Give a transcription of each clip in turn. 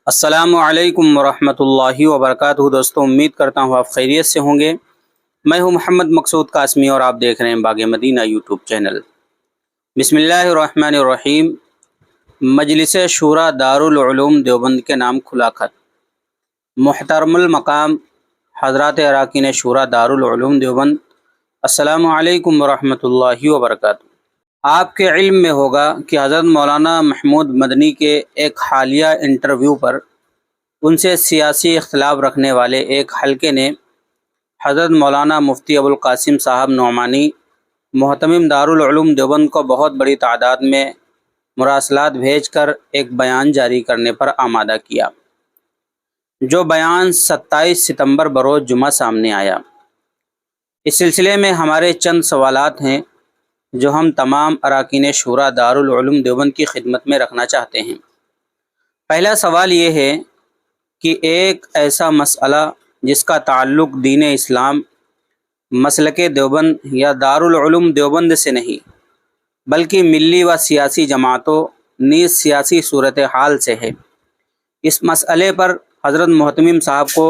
السلام علیکم ورحمۃ اللہ وبرکاتہ دوستوں، امید کرتا ہوں آپ خیریت سے ہوں گے۔ میں ہوں محمد مقصود قاسمی اور آپ دیکھ رہے ہیں باغ مدینہ یوٹیوب چینل۔ بسم اللہ الرحمن الرحیم۔ مجلس شورا دارالعلوم دیوبند کے نام کھلا خط۔ محترم المقام حضرات اراکین شورا دارالعلوم دیوبند، السلام علیکم ورحمۃ اللہ وبرکاتہ۔ آپ کے علم میں ہوگا کہ حضرت مولانا محمود مدنی کے ایک حالیہ انٹرویو پر ان سے سیاسی اختلاف رکھنے والے ایک حلقے نے حضرت مولانا مفتی ابوالقاسم صاحب نعمانی محتمم دارالعلوم دیوبند کو بہت بڑی تعداد میں مراسلات بھیج کر ایک بیان جاری کرنے پر آمادہ کیا، جو بیان 27 ستمبر بروز جمعہ سامنے آیا۔ اس سلسلے میں ہمارے چند سوالات ہیں جو ہم تمام اراکین شورا دارالعلوم دیوبند کی خدمت میں رکھنا چاہتے ہیں۔ پہلا سوال یہ ہے کہ ایک ایسا مسئلہ جس کا تعلق دین اسلام، مسلک دیوبند یا دارالعلوم دیوبند سے نہیں بلکہ ملی و سیاسی جماعتوں نیز سیاسی صورتحال سے ہے، اس مسئلے پر حضرت محتمم صاحب کو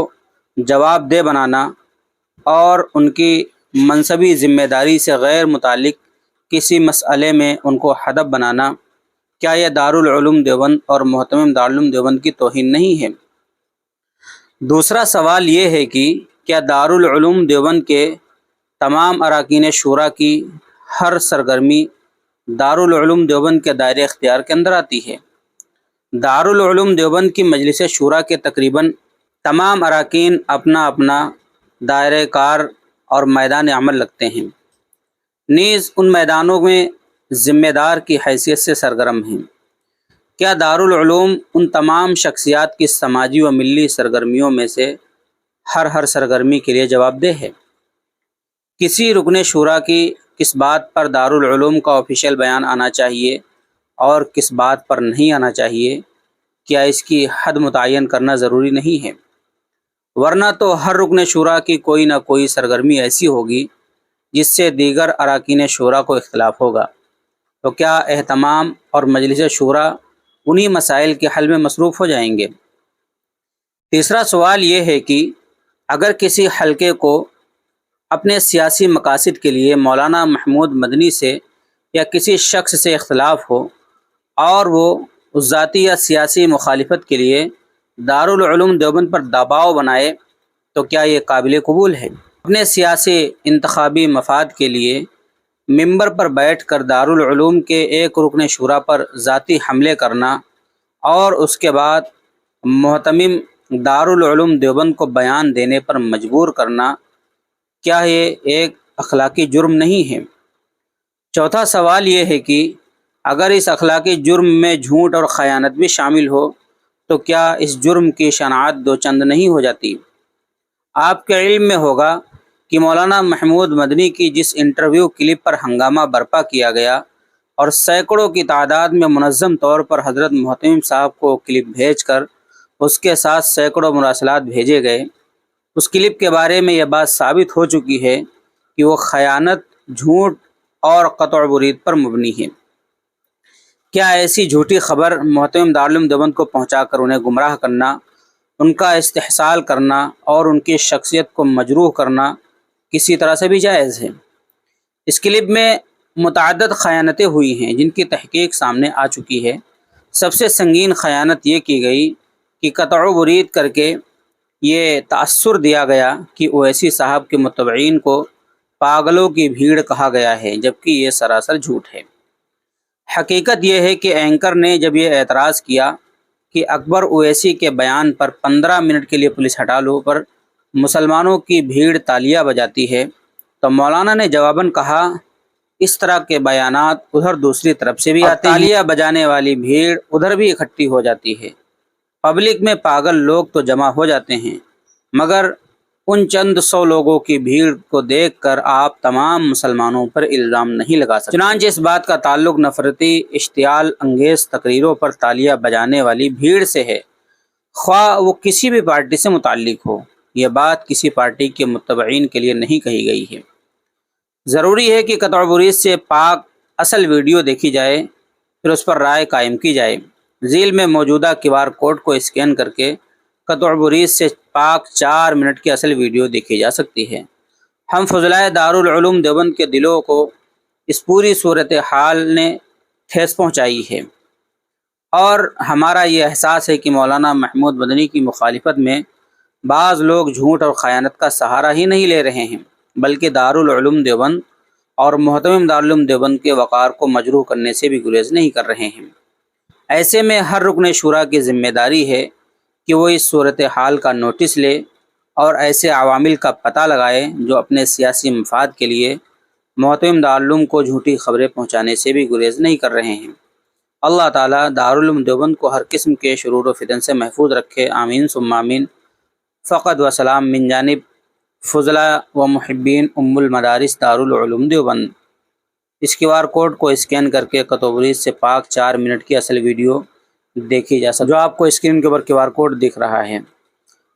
جواب دہ بنانا اور ان کی منصبی ذمہ داری سے غیر متعلق کسی مسئلے میں ان کو ہدف بنانا، کیا یہ دارالعلوم دیوبند اور محتمم دارالعلوم دیوبند کی توہین نہیں ہے؟ دوسرا سوال یہ ہے کہ کیا دارالعلوم دیوبند کے تمام اراکین شورا کی ہر سرگرمی دارالعلوم دیوبند کے دائرۂ اختیار کے اندر آتی ہے؟ دارالعلوم دیوبند کی مجلس شورا کے تقریباً تمام اراکین اپنا اپنا دائرۂ کار اور میدان عمل رکھتے ہیں، نیز ان میدانوں میں ذمہ دار کی حیثیت سے سرگرم ہیں۔ کیا دارالعلوم ان تمام شخصیات کی سماجی و ملی سرگرمیوں میں سے ہر سرگرمی کے لیے جواب دہ ہے؟ کسی رکن شورا کی کس بات پر دارالعلوم کا آفیشیل بیان آنا چاہیے اور کس بات پر نہیں آنا چاہیے؟ کیا اس کی حد متعین کرنا ضروری نہیں ہے؟ ورنہ تو ہر رکن شورا کی کوئی نہ کوئی سرگرمی ایسی ہوگی جس سے دیگر اراکین شورا کو اختلاف ہوگا، تو کیا اہتمام اور مجلس شورا انہی مسائل کے حل میں مصروف ہو جائیں گے؟ تیسرا سوال یہ ہے کہ اگر کسی حلقے کو اپنے سیاسی مقاصد کے لیے مولانا محمود مدنی سے یا کسی شخص سے اختلاف ہو اور وہ اس ذاتی یا سیاسی مخالفت کے لیے دارالعلوم دیوبند پر دباؤ بنائے، تو کیا یہ قابل قبول ہے؟ اپنے سیاسی انتخابی مفاد کے لیے ممبر پر بیٹھ کر دارالعلوم کے ایک رکن شورا پر ذاتی حملے کرنا اور اس کے بعد محتمم دارالعلوم دیوبند کو بیان دینے پر مجبور کرنا، کیا یہ ایک اخلاقی جرم نہیں ہے؟ چوتھا سوال یہ ہے کہ اگر اس اخلاقی جرم میں جھوٹ اور خیانت بھی شامل ہو تو کیا اس جرم کی شناعت دو چند نہیں ہو جاتی؟ آپ کے علم میں ہوگا کہ مولانا محمود مدنی کی جس انٹرویو کلپ پر ہنگامہ برپا کیا گیا اور سینکڑوں کی تعداد میں منظم طور پر حضرت محتمم صاحب کو کلپ بھیج کر اس کے ساتھ سینکڑوں مراسلات بھیجے گئے، اس کلپ کے بارے میں یہ بات ثابت ہو چکی ہے کہ وہ خیانت، جھوٹ اور قطع برید پر مبنی ہے۔ کیا ایسی جھوٹی خبر محتمم دارالعلوم دیوبند کو پہنچا کر انہیں گمراہ کرنا، ان کا استحصال کرنا اور ان کی شخصیت کو مجروح کرنا کسی طرح سے بھی جائز ہے؟ اس کلپ میں متعدد خیانتیں ہوئی ہیں جن کی تحقیق سامنے آ چکی ہے۔ سب سے سنگین خیانت یہ کی گئی کہ قطع و برید کر کے یہ تأثر دیا گیا کہ اویسی صاحب کے متبعین کو پاگلوں کی بھیڑ کہا گیا ہے، جبکہ یہ سراسر جھوٹ ہے۔ حقیقت یہ ہے کہ اینکر نے جب یہ اعتراض کیا کہ اکبر اویسی کے بیان پر 15 منٹ کے لیے پولیس ہٹا لو پر مسلمانوں کی بھیڑ تالیاں بجاتی ہے، تو مولانا نے جواباً کہا اس طرح کے بیانات ادھر دوسری طرف سے بھی آتے ہیں، تالیاں بجانے والی بھیڑ ادھر بھی اکٹھی ہو جاتی ہے، پبلک میں پاگل لوگ تو جمع ہو جاتے ہیں، مگر ان چند سو لوگوں کی بھیڑ کو دیکھ کر آپ تمام مسلمانوں پر الزام نہیں لگا سکتے۔ چنانچہ اس بات کا تعلق نفرتی اشتعال انگیز تقریروں پر تالیاں بجانے والی بھیڑ سے ہے، خواہ وہ کسی بھی پارٹی سے متعلق ہو۔ یہ بات کسی پارٹی کے متبعین کے لیے نہیں کہی گئی ہے۔ ضروری ہے کہ قطع برید سے پاک اصل ویڈیو دیکھی جائے، پھر اس پر رائے قائم کی جائے۔ ذیل میں موجودہ QR کوڈ کو اسکین کر کے قطع بریز سے پاک 4 منٹ کی اصل ویڈیو دیکھی جا سکتی ہے۔ ہم فضلائے دارالعلوم دیوبند کے دلوں کو اس پوری صورتحال نے ٹھیس پہنچائی ہے، اور ہمارا یہ احساس ہے کہ مولانا محمود مدنی کی مخالفت میں بعض لوگ جھوٹ اور خیانت کا سہارا ہی نہیں لے رہے ہیں، بلکہ دارالعلوم دیوبند اور محترم دارالعلوم دیوبند کے وقار کو مجروح کرنے سے بھی گریز نہیں کر رہے ہیں۔ ایسے میں ہر رکن شورا کی ذمہ داری ہے کہ وہ اس صورتحال کا نوٹس لے اور ایسے عوامل کا پتہ لگائے جو اپنے سیاسی مفاد کے لیے محترم دارالعلوم کو جھوٹی خبریں پہنچانے سے بھی گریز نہیں کر رہے ہیں۔ اللہ تعالیٰ دارالعلوم دیوبند کو ہر قسم کے شرور و فتن سے محفوظ رکھے، آمین ثم آمین۔ فقط و سلام من جانب فضلاء و محبین المدارس دارالعلوم دیوبند۔ اس QR کوڈ کو اسکین کر کے قطع بریز سے پاک 4 منٹ کی اصل ویڈیو دیکھی جا سکتی ہے، جو آپ کو اسکرین کے اوپر QR کوڈ دکھ رہا ہے۔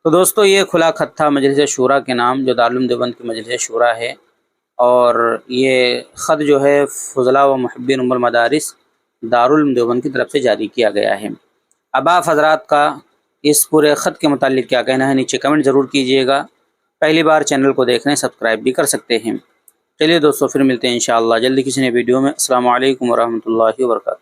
تو دوستو، یہ کھلا خط تھا مجلس شورا کے نام، جو دارالعلوم دیوبند کی مجلس شورا ہے، اور یہ خط جو ہے فضلاء و محبین المدارس دارالعلوم دیوبند کی طرف سے جاری کیا گیا ہے۔ اب آپ حضرات کا اس پورے خط کے متعلق کیا کہنا ہے، نیچے کمنٹ ضرور کیجئے گا۔ پہلی بار چینل کو دیکھ رہے ہیں، سبسکرائب بھی کر سکتے ہیں۔ چلیے دوستو، پھر ملتے ہیں انشاءاللہ جلدی کسی نئے ویڈیو میں۔ السلام علیکم ورحمۃ اللہ وبرکاتہ۔